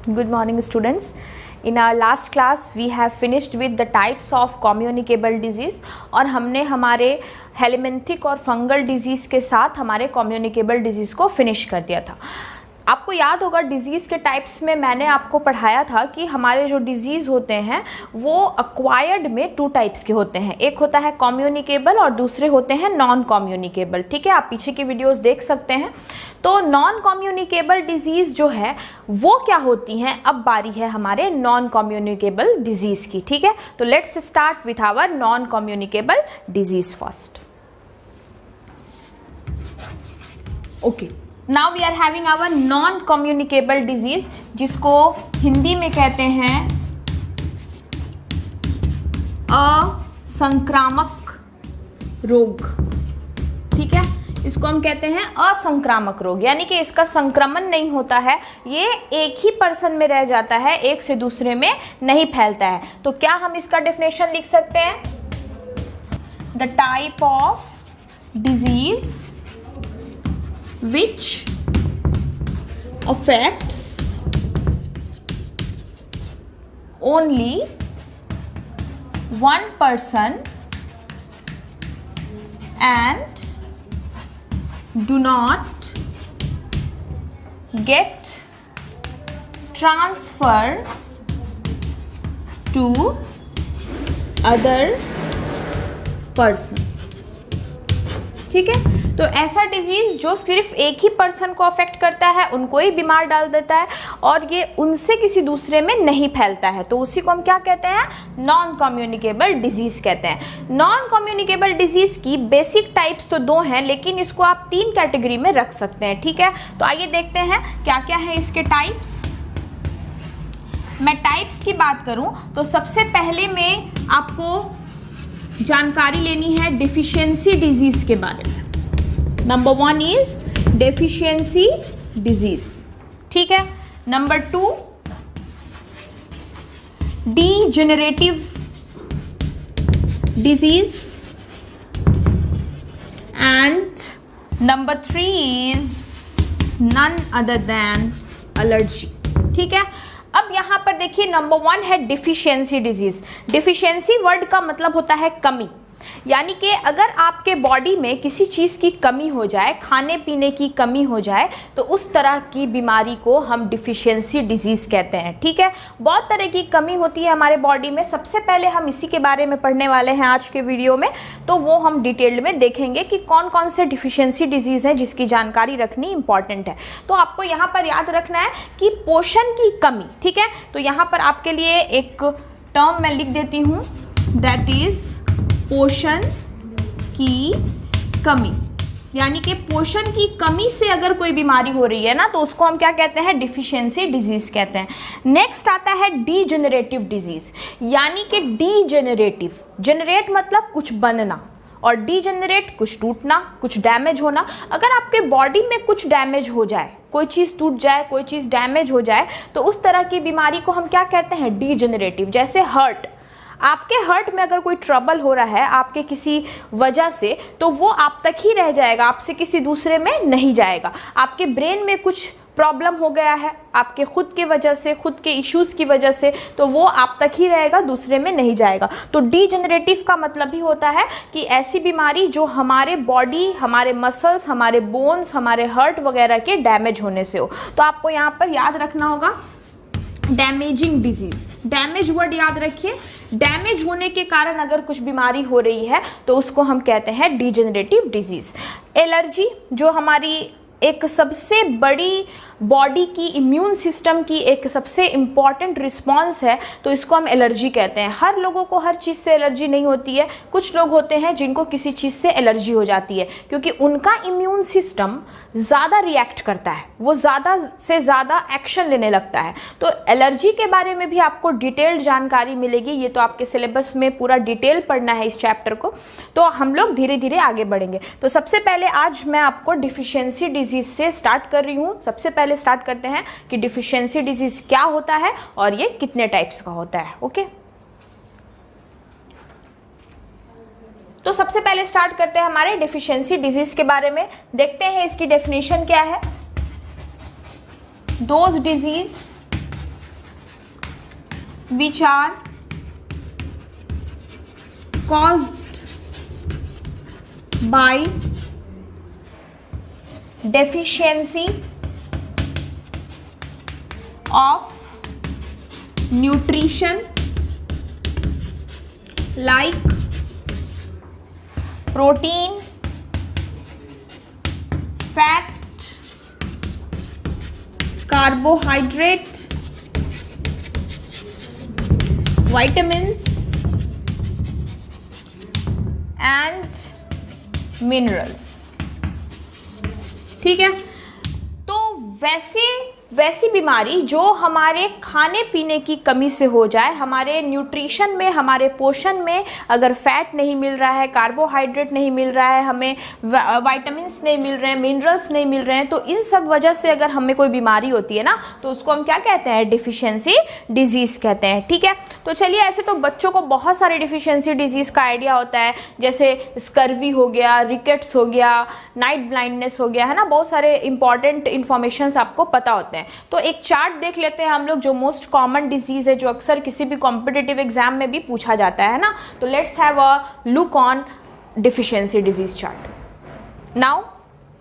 Good morning, students. In our last class we have finished with the types of communicable disease और हमने हमारे हेलिमेंथिक और fungal disease के साथ हमारे कम्युनिकेबल डिजीज़ को फिनिश कर दिया था। आपको याद होगा डिजीज़ के टाइप्स में मैंने आपको पढ़ाया था कि हमारे जो डिजीज़ होते हैं वो अक्वायर्ड में 2 टाइप्स के होते हैं। एक होता है कम्युनिकेबल और दूसरे होते हैं नॉन कम्युनिकेबल। ठीक है, आप पीछे की वीडियोस देख सकते हैं। तो नॉन कम्युनिकेबल डिजीज़ जो है वो क्या होती हैं, अब बारी है हमारे नॉन कम्युनिकेबल डिजीज़ की। ठीक है, तो let's start with our non communicable disease first. Okay, now we are having our non communicable disease, जिसको हिंदी में कहते हैं असंक्रामक रोग। ठीक है, इसको हम कहते हैं असंक्रामक रोग, यानी कि इसका संक्रमण नहीं होता है, ये एक ही पर्सन में रह जाता है, एक से दूसरे में नहीं फैलता है। तो क्या हम इसका डेफिनेशन लिख सकते हैं? The type of disease which affects only one person and do not get transferred to other person। ठीक है, तो ऐसा डिजीज जो सिर्फ एक ही पर्सन को अफेक्ट करता है, उनको ही बीमार डाल देता है और ये उनसे किसी दूसरे में नहीं फैलता है, तो उसी को हम क्या कहते हैं? नॉन कम्युनिकेबल डिजीज कहते हैं। नॉन कम्युनिकेबल डिजीज की बेसिक टाइप्स तो 2 हैं, लेकिन इसको आप 3 कैटेगरी में रख सकते हैं। ठीक है, तो आइए देखते हैं क्या क्या है इसके टाइप्स। मैं टाइप्स की बात करूं तो सबसे पहले में आपको जानकारी लेनी है डिफिशियंसी डिजीज के बारे में। Number 1 is deficiency disease. ठीक है, number 2 degenerative disease and number 3 is none other than allergy. ठीक है, अब यहां पर देखिए नंबर 1 है डिफिशियंसी डिजीज। डिफिशियंसी वर्ड का मतलब होता है कमी, यानी कि अगर आपके बॉडी में किसी चीज़ की कमी हो जाए, खाने पीने की कमी हो जाए, तो उस तरह की बीमारी को हम डिफिशियंसी डिजीज कहते हैं। ठीक है, बहुत तरह की कमी होती है हमारे बॉडी में, सबसे पहले हम इसी के बारे में पढ़ने वाले हैं आज के वीडियो में, तो वो हम डिटेल्ड में देखेंगे कि कौन कौन से डिफिशियंसी डिजीज हैं जिसकी जानकारी रखनी इंपॉर्टेंट है। तो आपको यहाँ पर याद रखना है कि पोषण की कमी। ठीक है, तो यहाँ पर आपके लिए एक टर्म मैं लिख देती हूँ, दैट इज पोषण की कमी। यानी कि पोषण की कमी से अगर कोई बीमारी हो रही है ना, तो उसको हम क्या कहते हैं? डिफिशियंसी डिजीज कहते हैं। नेक्स्ट आता है डीजेनरेटिव डिजीज, यानी कि डीजेनरेटिव, जेनरेट मतलब कुछ बनना और डीजेनरेट कुछ टूटना, कुछ डैमेज होना। अगर आपके बॉडी में कुछ डैमेज हो जाए, कोई चीज़ टूट जाए, कोई चीज़ डैमेज हो जाए, तो उस तरह की बीमारी को हम क्या कहते हैं? डीजेनरेटिव। जैसे हर्ट, आपके हर्ट में अगर कोई ट्रबल हो रहा है आपके किसी वजह से, तो वो आप तक ही रह जाएगा, आपसे किसी दूसरे में नहीं जाएगा। आपके ब्रेन में कुछ प्रॉब्लम हो गया है आपके खुद के वजह से, खुद के इश्यूज की वजह से, तो वो आप तक ही रहेगा, दूसरे में नहीं जाएगा। तो डीजेनरेटिव का मतलब ही होता है कि ऐसी बीमारी जो हमारे बॉडी, हमारे मसल्स, हमारे बोन्स, हमारे हर्ट वगैरह के डैमेज होने से हो। तो आपको यहाँ पर याद रखना होगा डैमेजिंग डिजीज। डैमेज वर्ड याद रखिए, डैमेज होने के कारण अगर कुछ बीमारी हो रही है तो उसको हम कहते हैं डीजेनरेटिव डिजीज। एलर्जी, जो हमारी एक सबसे बड़ी बॉडी की इम्यून सिस्टम की एक सबसे इम्पॉर्टेंट रिस्पॉन्स है, तो इसको हम एलर्जी कहते हैं। हर लोगों को हर चीज़ से एलर्जी नहीं होती है, कुछ लोग होते हैं जिनको किसी चीज़ से एलर्जी हो जाती है, क्योंकि उनका इम्यून सिस्टम ज़्यादा रिएक्ट करता है, वो ज़्यादा से ज़्यादा एक्शन लेने लगता है। तो एलर्जी के बारे में भी आपको डिटेल्ड जानकारी मिलेगी, ये तो आपके सिलेबस में पूरा डिटेल पढ़ना है इस चैप्टर को, तो हम लोग धीरे धीरे आगे बढ़ेंगे। तो सबसे पहले आज मैं आपको डिफिशियंसी डिजीज से स्टार्ट कर रही हूँ। सबसे पहले स्टार्ट करते हैं कि डिफिशियंसी डिजीज क्या होता है और ये कितने टाइप्स का होता है। ओके, तो सबसे पहले स्टार्ट करते हैं हमारे डेफिशिएंसी डिजीज के बारे में। देखते हैं इसकी डेफिनेशन क्या है। Those disease which are caused by deficiency of nutrition like protein, fat, carbohydrate, vitamins and minerals। ठीक है, तो वैसी बीमारी जो हमारे खाने पीने की कमी से हो जाए, हमारे न्यूट्रिशन में, हमारे पोषण में अगर फैट नहीं मिल रहा है, कार्बोहाइड्रेट नहीं मिल रहा है, हमें विटामिन्स नहीं मिल रहे हैं, मिनरल्स नहीं मिल रहे हैं, तो इन सब वजह से अगर हमें कोई बीमारी होती है ना, तो उसको हम क्या कहते हैं? डिफिशियंसी डिजीज कहते हैं। ठीक है, तो चलिए, ऐसे तो बच्चों को बहुत सारे डिफिशियंसी डिजीज का आइडिया होता है, जैसे स्कर्वी हो गया, रिकेट्स हो गया, नाइट ब्लाइंडनेस हो गया, है ना, बहुत सारे इंपॉर्टेंट इंफॉर्मेशन आपको पता होते हैं। तो एक चार्ट देख लेते हैं हम लोग, जो मोस्ट कॉमन डिजीज है, जो अक्सर किसी भी कॉम्पिटिटिव एग्जाम में भी पूछा जाता है ना। तो let's have a look on deficiency disease chart. Now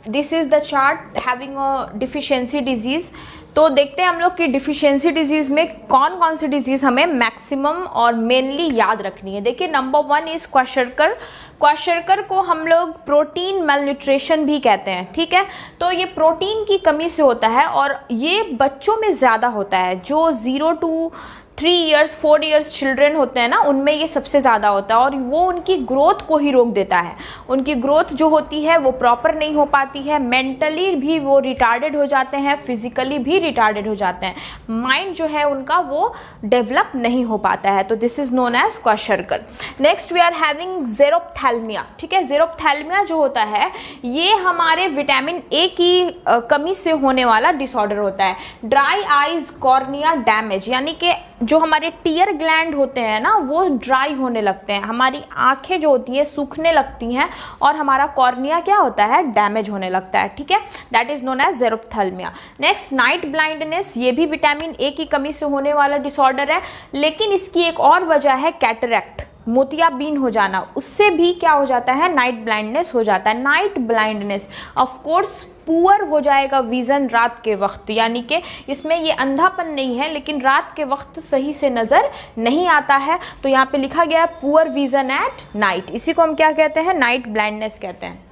this is the chart having a deficiency disease. तो देखते हैं हम लोग कि डिफिशियंसी डिजीज में कौन कौन सी डिजीज हमें मैक्सिमम और मेनली याद रखनी है। देखिए, नंबर 1 इज क्वाशरकर। क्वाशरकर को हम लोग प्रोटीन मेलन्यूट्रिशन भी कहते हैं। ठीक है, तो ये प्रोटीन की कमी से होता है और ये बच्चों में ज़्यादा होता है। जो 0 to 3 years 4 years चिल्ड्रेन होते हैं ना, उनमें ये सबसे ज़्यादा होता है और वो उनकी ग्रोथ को ही रोक देता है। उनकी ग्रोथ जो होती है वो प्रॉपर नहीं हो पाती है, मेंटली भी वो रिटार्डेड हो जाते हैं, फिजिकली भी रिटार्डेड हो जाते हैं, माइंड जो है उनका वो डेवलप नहीं हो पाता है। तो this is known as kwashiorkor. Next we are having xerophthalmia. ठीक है, ज़ेरोप्थैल्मिया जो होता है ये हमारे विटामिन ए की कमी से होने वाला डिसऑर्डर होता है। ड्राई आइज कॉर्निया डैमेज, यानी कि जो हमारे टीयर ग्लैंड होते हैं ना, वो ड्राई होने लगते हैं, हमारी आंखें जो होती हैं सूखने लगती हैं और हमारा कॉर्निया क्या होता है? डैमेज होने लगता है। ठीक है, that is known as xerophthalmia. Next, night blindness, ये भी विटामिन ए की कमी से होने वाला डिसऑर्डर है, लेकिन इसकी एक और वजह है कैटरैक्ट, मोतियाबिंद हो जाना, उससे भी क्या हो जाता है? नाइट ब्लाइंडनेस हो जाता है। Night blindness of course poor हो जाएगा विजन रात के वक्त, यानी कि इसमें ये अंधापन नहीं है, लेकिन रात के वक्त सही से नज़र नहीं आता है। तो यहाँ पे लिखा गया है पुअर विजन एट नाइट, इसी को हम क्या कहते हैं? नाइट ब्लाइंडनेस कहते हैं।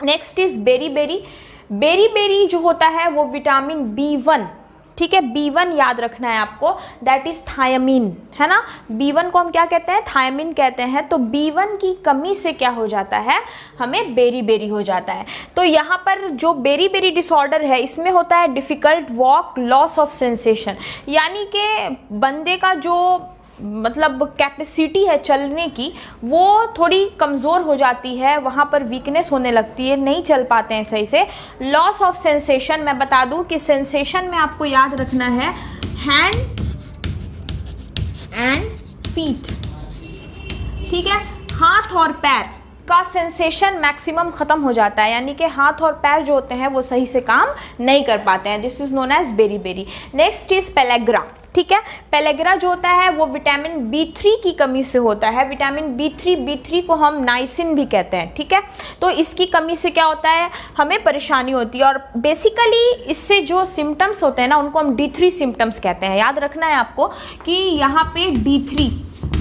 Next is beriberi. बेरीबेरी जो होता है वो विटामिन B1, ठीक है, B1 याद रखना है आपको, दैट इज थायमीन, है ना। B1 को हम क्या कहते हैं? थायमीन कहते हैं। तो B1 की कमी से क्या हो जाता है? हमें बेरीबेरी हो जाता है। तो यहाँ पर जो बेरीबेरी डिसऑर्डर है, इसमें होता है difficult walk, loss of sensation, यानी कि बंदे का जो मतलब कैपेसिटी है चलने की वो थोड़ी कमज़ोर हो जाती है, वहाँ पर वीकनेस होने लगती है, नहीं चल पाते हैं सही से। लॉस ऑफ सेंसेशन, मैं बता दूं कि सेंसेशन में आपको याद रखना है हैंड एंड फीट, ठीक है, हाथ और पैर का सेंसेशन मैक्सिमम खत्म हो जाता है, यानी कि हाथ और पैर जो होते हैं वो सही से काम नहीं कर पाते हैं। This is known as beriberi. Next is pellagra. ठीक है, पेलेग्रा जो होता है वो विटामिन B3 की कमी से होता है। विटामिन B3 को हम नाइसिन भी कहते हैं। ठीक है, तो इसकी कमी से क्या होता है? हमें परेशानी होती है और बेसिकली इससे जो सिम्टम्स होते हैं ना, उनको हम D3 सिम्टम्स कहते हैं। याद रखना है आपको कि यहाँ पे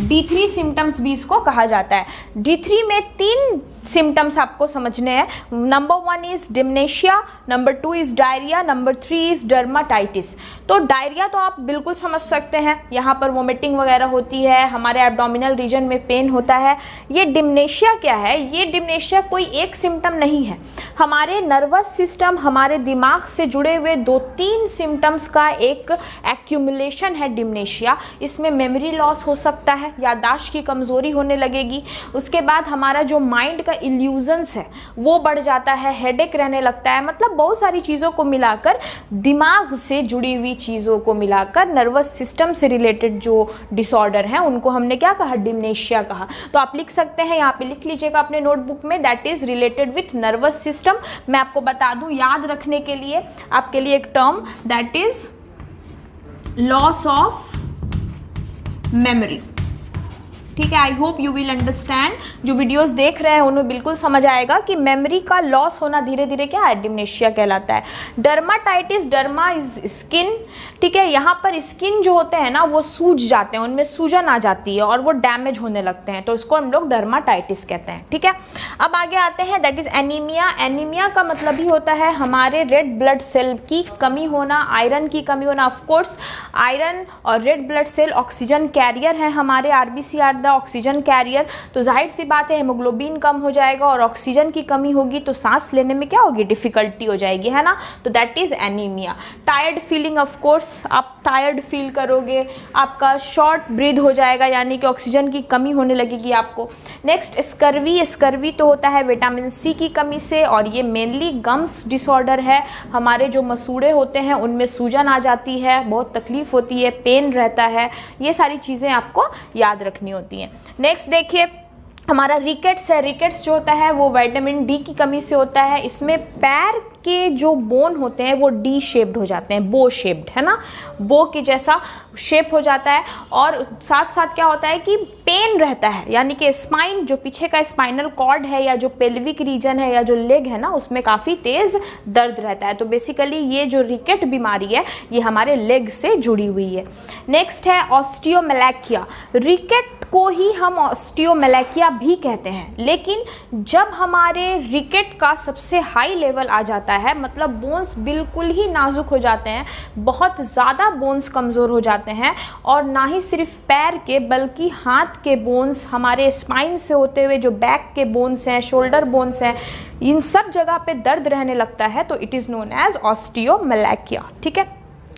D3 सिम्टम्स भी इसको कहा जाता है। D3 में 3 सिम्टम्स आपको समझने हैं। Number 1 is dementia, number 2 is diarrhoea, number 3 is dermatitis. तो डायरिया तो आप बिल्कुल समझ सकते हैं, यहाँ पर वोमिटिंग वगैरह होती है, हमारे एब्डोमिनल रीजन में पेन होता है। ये डिमनेशिया क्या है? ये डिमनेशिया कोई एक सिम्टम नहीं है, हमारे नर्वस सिस्टम, हमारे दिमाग से जुड़े हुए 2-3 सिम्टम्स का एक एक्यूमुलेशन है डिमनेशिया। इसमें मेमोरी लॉस हो सकता है, याददाश्त की कमज़ोरी होने लगेगी, उसके बाद हमारा जो माइंड का इल्यूजन्स है वो बढ़ जाता है, हेडेक रहने लगता है, मतलब बहुत सारी चीज़ों को मिलाकर, दिमाग से जुड़ी हुई चीज़ों को मिलाकर नर्वस सिस्टम से रिलेटेड जो डिसऑर्डर हैं उनको हमने क्या कहा? डिमनेशिया कहा। तो आप लिख सकते हैं, यहाँ पे लिख लीजिएगा अपने नोटबुक में, that is related with nervous system. मैं आपको बता दूं याद रखने के लिए आपके लिए एक term, that is loss of memory. ठीक है, I hope you will understand. जो वीडियोस देख रहे हैं उनमें बिल्कुल समझ आएगा कि मेमोरी का लॉस होना धीरे धीरे क्या है, डिमेंशिया कहलाता है। डर्माटाइटिस, डर्मा इज स्किन, ठीक है, यहाँ पर स्किन जो होते हैं ना वो सूज जाते हैं, उनमें सूजन आ जाती है और वो डैमेज होने लगते हैं, तो इसको हम लोग डर्माटाइटिस कहते हैं। ठीक है, अब आगे आते हैं, दैट इज एनीमिया। एनीमिया का मतलब ही होता है हमारे रेड ब्लड सेल की कमी होना, आयरन की कमी होना। ऑफकोर्स आयरन और red blood cell oxygen carrier है, हमारे RBC are the oxygen carrier, तो जाहिर सी बात है हेमोग्लोबिन कम हो जाएगा और ऑक्सीजन की कमी होगी तो सांस लेने में क्या होगी, डिफिकल्टी हो जाएगी, है ना, तो that is anaemia. Tired feeling, of course आप टायर्ड फील करोगे, आपका शॉर्ट ब्रीथ हो जाएगा, यानी कि ऑक्सीजन की कमी होने लगेगी आपको। Next scurvy. स्कर्वी तो होता है विटामिन सी की कमी से, और ये मेनली गम्स डिसऑर्डर है, हमारे जो मसूड़े होते हैं उनमें सूजन आ जाती है, बहुत तकलीफ होती है, पेन रहता है, ये सारी चीज़ें आपको याद रखनी होती है। नेक्स्ट देखिए हमारा रिकेट्स है। रिकेट्स जो होता है वो विटामिन डी की कमी से होता है, इसमें पैर के जो बोन होते हैं वो डी शेप्ड हो जाते हैं, बो शेप्ड, है ना, बो के जैसा शेप हो जाता है, और साथ साथ क्या होता है कि पेन रहता है, यानी कि स्पाइन जो पीछे का स्पाइनल कॉर्ड है या जो पेल्विक रीजन है या जो लेग है ना उसमें काफ़ी तेज़ दर्द रहता है। तो बेसिकली ये जो रिकेट बीमारी है ये हमारे लेग से जुड़ी हुई है। नेक्स्ट है ऑस्टियोमेलाकिया। रिकेट को ही हम ऑस्टियोमेलाकिया भी कहते हैं, लेकिन जब हमारे रिकेट का सबसे हाई लेवल आ जाता है, मतलब बोन्स बिल्कुल ही नाजुक हो जाते हैं, बहुत ज़्यादा बोन्स कमज़ोर हो जाते हैं, और ना ही सिर्फ पैर के बल्कि हाथ के बोन्स, हमारे स्पाइन से होते हुए जो बैक के बोन्स हैं, शोल्डर बोन्स हैं, इन सब जगह पे दर्द रहने लगता है, तो इट इज़ नोन एज ऑस्टियोमेलाकिया। ठीक है,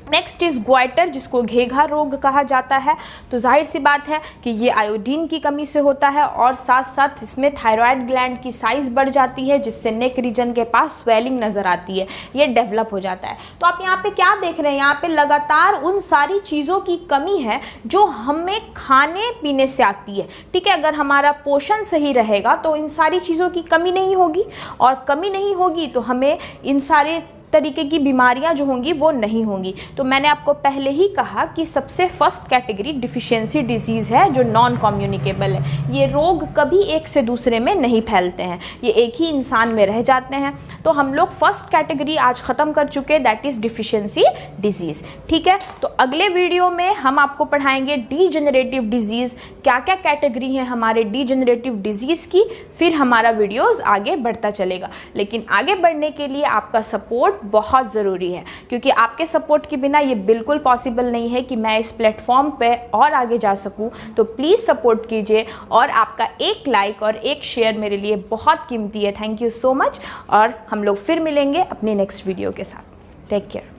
नेक्स्ट इज ग्वाइटर, जिसको घेघा रोग कहा जाता है। तो जाहिर सी बात है कि ये आयोडीन की कमी से होता है, और साथ साथ इसमें थायराइड ग्लैंड की साइज बढ़ जाती है, जिससे नेक रीजन के पास स्वेलिंग नजर आती है, ये डेवलप हो जाता है। तो आप यहाँ पे क्या देख रहे हैं, यहाँ पे लगातार उन सारी चीज़ों की कमी है जो हमें खाने पीने से आती है। ठीक है, अगर हमारा पोषण सही रहेगा तो इन सारी चीज़ों की कमी नहीं होगी, और कमी नहीं होगी तो हमें इन सारे तरीके की बीमारियां जो होंगी वो नहीं होंगी। तो मैंने आपको पहले ही कहा कि सबसे फर्स्ट कैटेगरी डिफिशियंसी डिजीज़ है जो नॉन कम्युनिकेबल है। ये रोग कभी एक से दूसरे में नहीं फैलते हैं, ये एक ही इंसान में रह जाते हैं। तो हम लोग फर्स्ट कैटेगरी आज ख़त्म कर चुके, दैट इज़ डिफिशियंसी डिजीज़। ठीक है, तो अगले वीडियो में हम आपको पढ़ाएंगे डीजेनरेटिव डिजीज़, क्या क्या कैटेगरी है हमारे डीजेनरेटिव डिजीज़ की, फिर हमारा वीडियोज़ आगे बढ़ता चलेगा। लेकिन आगे बढ़ने के लिए आपका सपोर्ट बहुत ज़रूरी है, क्योंकि आपके सपोर्ट के बिना ये बिल्कुल पॉसिबल नहीं है कि मैं इस प्लेटफॉर्म पे और आगे जा सकूं। तो प्लीज़ सपोर्ट कीजिए, और आपका एक लाइक और एक शेयर मेरे लिए बहुत कीमती है। थैंक यू सो मच, और हम लोग फिर मिलेंगे अपनी नेक्स्ट वीडियो के साथ। Take care.